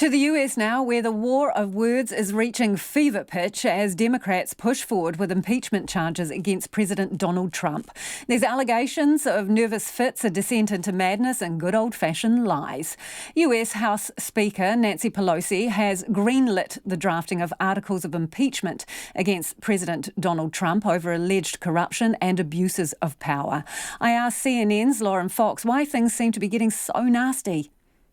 To the US now, where the war of words is reaching fever pitch as Democrats push forward with impeachment charges against President Donald Trump. There's allegations of nervous fits, a descent into madness and good old-fashioned lies. US House Speaker Nancy Pelosi has greenlit the drafting of articles of impeachment against President Donald Trump over alleged corruption and abuses of power. I asked CNN's Lauren Fox why things seem to be getting so nasty.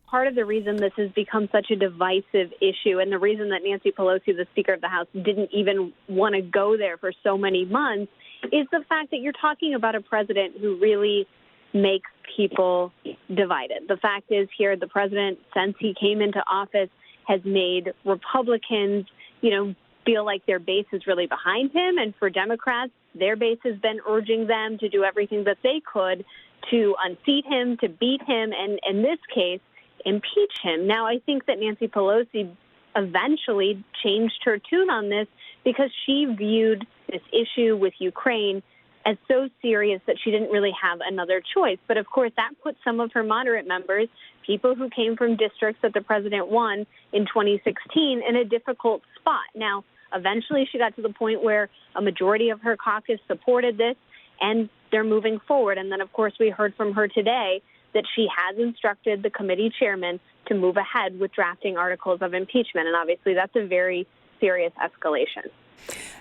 Part of the reason this has become such a divisive issue and the reason that Nancy Pelosi, the Speaker of the House, didn't even want to go there for so many months is the fact that you're talking about a president who really makes people divided. The fact is here, the president, since he came into office, has made Republicans, feel like their base is really behind him. And for Democrats, their base has been urging them to do everything that they could to unseat him, to beat him, and in this case, impeach him. Now, I think that Nancy Pelosi eventually changed her tune on this because she viewed this issue with Ukraine as so serious that she didn't really have another choice. But of course, that put some of her moderate members, people who came from districts that the president won in 2016, in a difficult spot. Now, eventually she got to the point where a majority of her caucus supported this, and they're moving forward. And then, of course, we heard from her today that she has instructed the committee chairman to move ahead with drafting articles of impeachment. And obviously, that's a very serious escalation.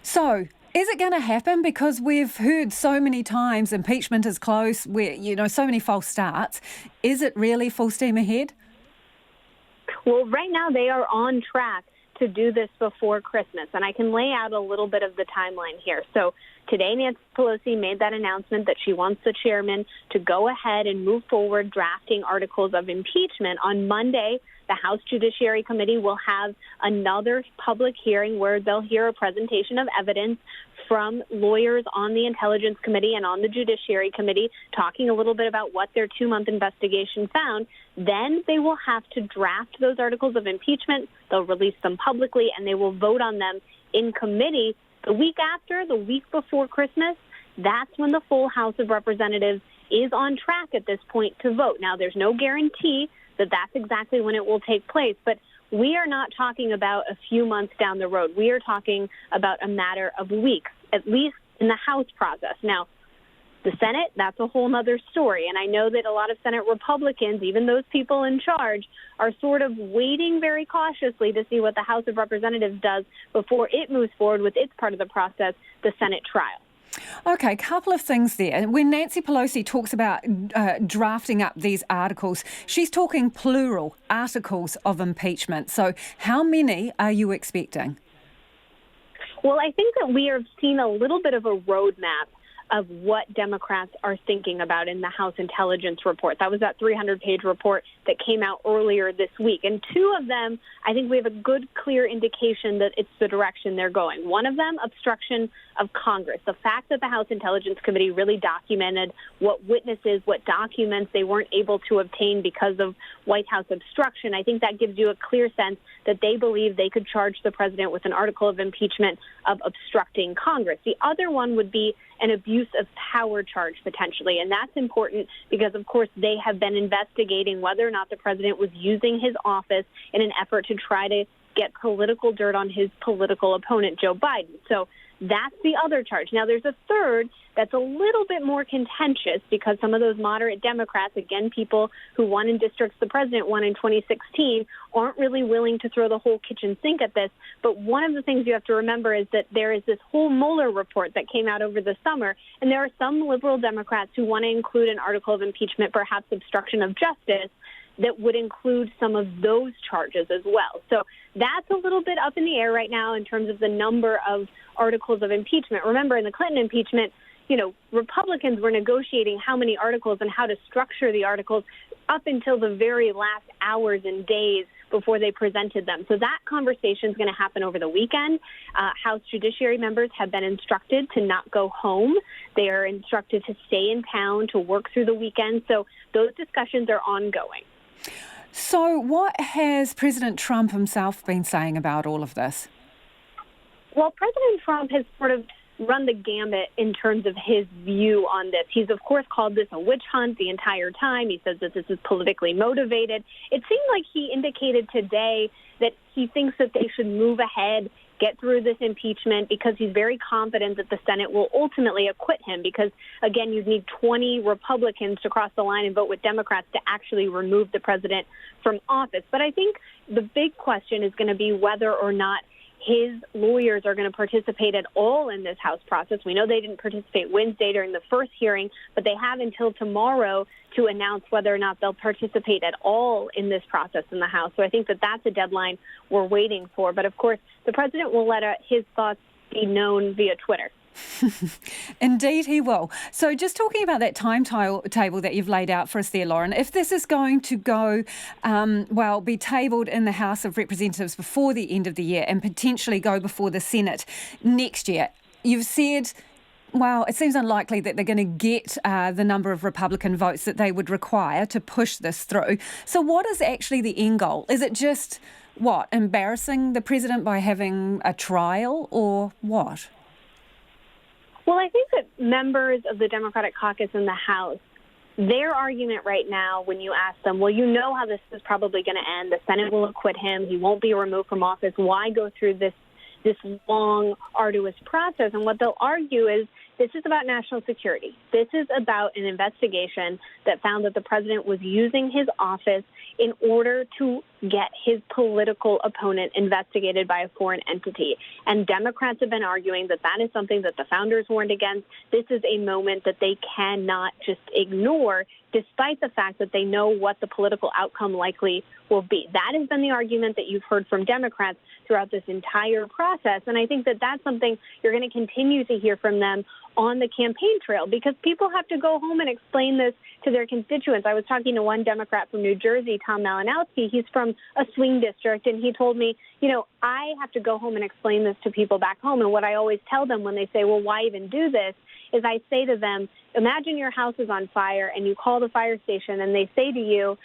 So, is it going to happen? Because we've heard so many times impeachment is close, so many false starts. Is it really full steam ahead? Well, right now they are on track to do this before Christmas. And I can lay out a little bit of the timeline here. So today, Nancy Pelosi made that announcement that she wants the chairman to go ahead and move forward drafting articles of impeachment. On Monday, the House Judiciary Committee will have another public hearing where they'll hear a presentation of evidence from lawyers on the Intelligence Committee and on the Judiciary Committee, talking a little bit about what their 2-month investigation found. Then they will have to draft those articles of impeachment. They'll release them publicly, and they will vote on them in committee. The week after, the week before Christmas, that's when the full House of Representatives is on track at this point to vote. Now, there's no guarantee that that's exactly when it will take place, but we are not talking about a few months down the road. We are talking about a matter of weeks, at least in the House process. Now, the Senate, that's a whole other story. And I know that a lot of Senate Republicans, even those people in charge, are sort of waiting very cautiously to see what the House of Representatives does before it moves forward with its part of the process, the Senate trial. Okay, couple of things there. When Nancy Pelosi talks about drafting up these articles, she's talking plural articles of impeachment. So how many are you expecting? Well, I think that we have seen a little bit of a roadmap of what Democrats are thinking about in the House Intelligence Report. That was that 300-page report that came out earlier this week. And two of them, I think we have a good, clear indication that it's the direction they're going. One of them, obstruction of Congress. The fact that the House Intelligence Committee really documented what witnesses, what documents they weren't able to obtain because of White House obstruction, I think that gives you a clear sense that they believe they could charge the president with an article of impeachment of obstructing Congress. The other one would be an abuse of power charge, potentially. And that's important because, of course, they have been investigating whether or not the president was using his office in an effort to try to get political dirt on his political opponent, Joe Biden. So that's the other charge. Now, there's a third that's a little bit more contentious because some of those moderate Democrats, again, people who won in districts the president won in 2016, aren't really willing to throw the whole kitchen sink at this. But one of the things you have to remember is that there is this whole Mueller report that came out over the summer, and there are some liberal Democrats who want to include an article of impeachment, perhaps obstruction of justice, that would include some of those charges as well. So that's a little bit up in the air right now in terms of the number of articles of impeachment. Remember, in the Clinton impeachment, Republicans were negotiating how many articles and how to structure the articles up until the very last hours and days before they presented them. So that conversation is going to happen over the weekend. House Judiciary members have been instructed to not go home. They are instructed to stay in town to work through the weekend. So those discussions are ongoing. So what has President Trump himself been saying about all of this? Well, President Trump has sort of run the gambit in terms of his view on this. He's, of course, called this a witch hunt the entire time. He says that this is politically motivated. It seemed like he indicated today that he thinks that they should move ahead, get through this impeachment, because he's very confident that the Senate will ultimately acquit him because, again, you'd need 20 Republicans to cross the line and vote with Democrats to actually remove the president from office. But I think the big question is going to be whether or not his lawyers are going to participate at all in this House process. We know they didn't participate Wednesday during the first hearing, but they have until tomorrow to announce whether or not they'll participate at all in this process in the House. So I think that that's a deadline we're waiting for. But, of course, the president will let his thoughts be known via Twitter. Indeed, he will. So just talking about that timetable that you've laid out for us there, Lauren, if this is going to go, be tabled in the House of Representatives before the end of the year and potentially go before the Senate next year, you've said, well, it seems unlikely that they're going to get the number of Republican votes that they would require to push this through. So what is actually the end goal? Is it just, embarrassing the president by having a trial, or what? Well, I think that members of the Democratic caucus in the House, their argument right now, when you ask them, well, you know how this is probably going to end. The Senate will acquit him. He won't be removed from office. Why go through this long, arduous process? And what they'll argue is this is about national security. This is about an investigation that found that the president was using his office in order to get his political opponent investigated by a foreign entity. And Democrats have been arguing that that is something that the founders warned against. This is a moment that they cannot just ignore, despite the fact that they know what the political outcome likely will be. That has been the argument that you've heard from Democrats throughout this entire process. And I think that that's something you're going to continue to hear from them on the campaign trail, because people have to go home and explain this to their constituents. I was talking to one Democrat from New Jersey, Tom Malinowski. He's from a swing district, and he told me, I have to go home and explain this to people back home. And what I always tell them when they say, well, why even do this, is I say to them, imagine your house is on fire and you call the fire station and they say to you,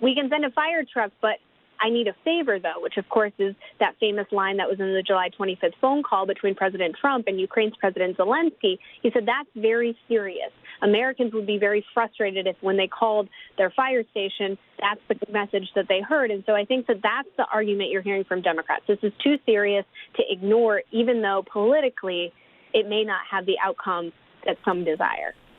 we can send a fire truck, but I need a favor, though, which, of course, is that famous line that was in the July 25th phone call between President Trump and Ukraine's President Zelensky. He said that's very serious. Americans would be very frustrated if when they called their fire station, that's the message that they heard. And so I think that that's the argument you're hearing from Democrats. This is too serious to ignore, even though politically it may not have the outcome that some desire.